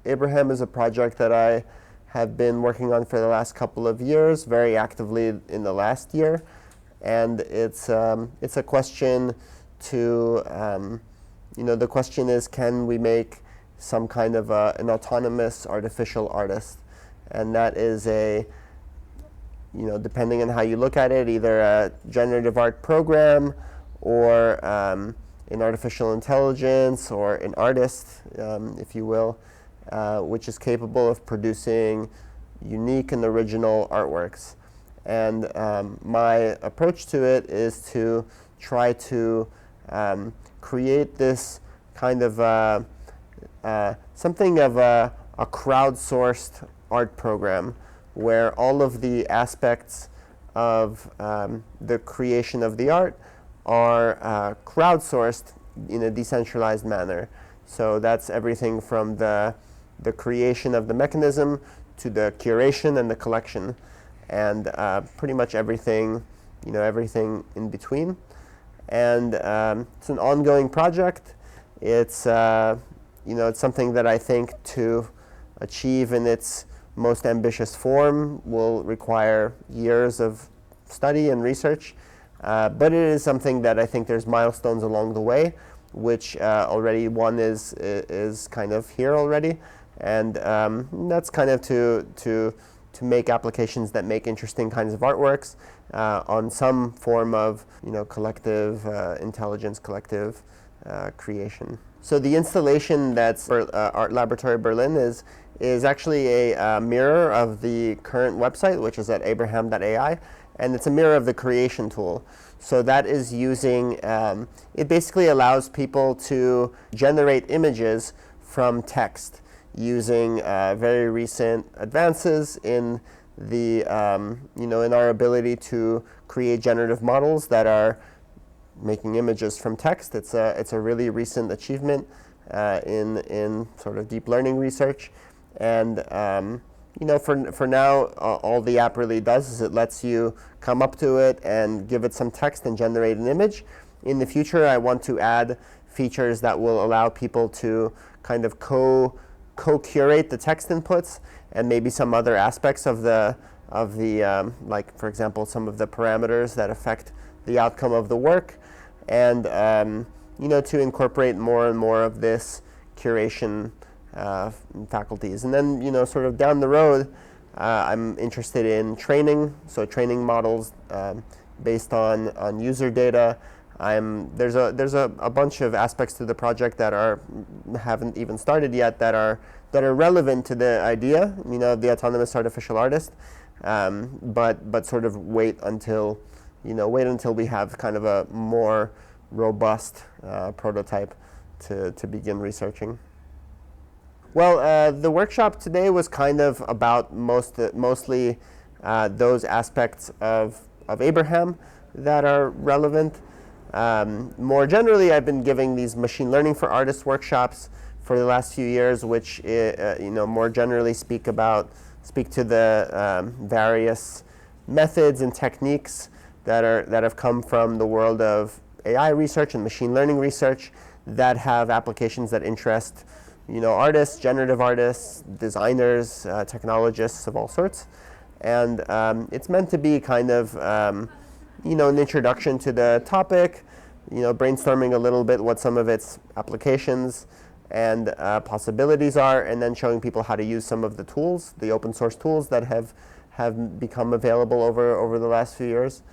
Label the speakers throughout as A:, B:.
A: Abraham is a project that I have been working on for the last couple of years, very actively in the last year. And it's a question to, the question is, can we make some kind of an autonomous artificial artist? And that is depending on how you look at it, either a generative art program or an artificial intelligence or an artist, if you will, which is capable of producing unique and original artworks. And my approach to it is to try to create this kind of something of a crowdsourced art program where all of the aspects of the creation of the art are crowdsourced in a decentralized manner. So that's everything from the creation of the mechanism to the curation and the collection, and pretty much everything, everything in between. And it's an ongoing project. It's it's something that I think to achieve in its most ambitious form will require years of study and research. But it is something that I think there's milestones along the way, which already one is kind of here already, and that's kind of to make applications that make interesting kinds of artworks on some form of collective intelligence, collective creation. So the installation that's Art Laboratory Berlin is actually a mirror of the current website, which is at abraham.ai. And it's a mirror of the creation tool. So that is using, it basically allows people to generate images from text using very recent advances in the, in our ability to create generative models that are making images from text. It's a really recent achievement in sort of deep learning research. And for now, all the app really does is it lets you come up to it and give it some text and generate an image. In the future, I want to add features that will allow people to kind of co-curate the text inputs and maybe some other aspects of the like, for example, some of the parameters that affect the outcome of the work, and to incorporate more and more of this curation faculties. And then, sort of down the road, I'm interested in training, so training models based on user data. There's a bunch of aspects to the project that haven't even started yet that are relevant to the idea, of the autonomous artificial artist, but sort of wait until we have kind of a more robust prototype to begin researching. Well, the workshop today was kind of about mostly those aspects of Abraham that are relevant. More generally, I've been giving these machine learning for artists workshops for the last few years, which more generally speak to the various methods and techniques that have come from the world of AI research and machine learning research that have applications that interest artists, generative artists, designers, technologists of all sorts. And it's meant to be kind of, an introduction to the topic, brainstorming a little bit what some of its applications and possibilities are, and then showing people how to use some of the tools, the open source tools that have become available over the last few years.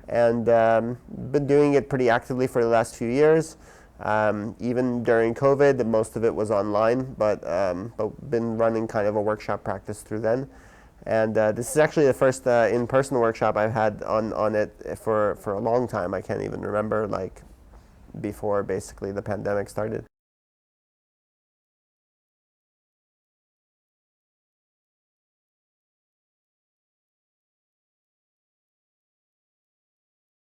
A: And been doing it pretty actively for the last few years. Even during COVID, most of it was online, but been running kind of a workshop practice through then. And this is actually the first in-person workshop I've had on it for a long time. I can't even remember, like, before basically the pandemic started.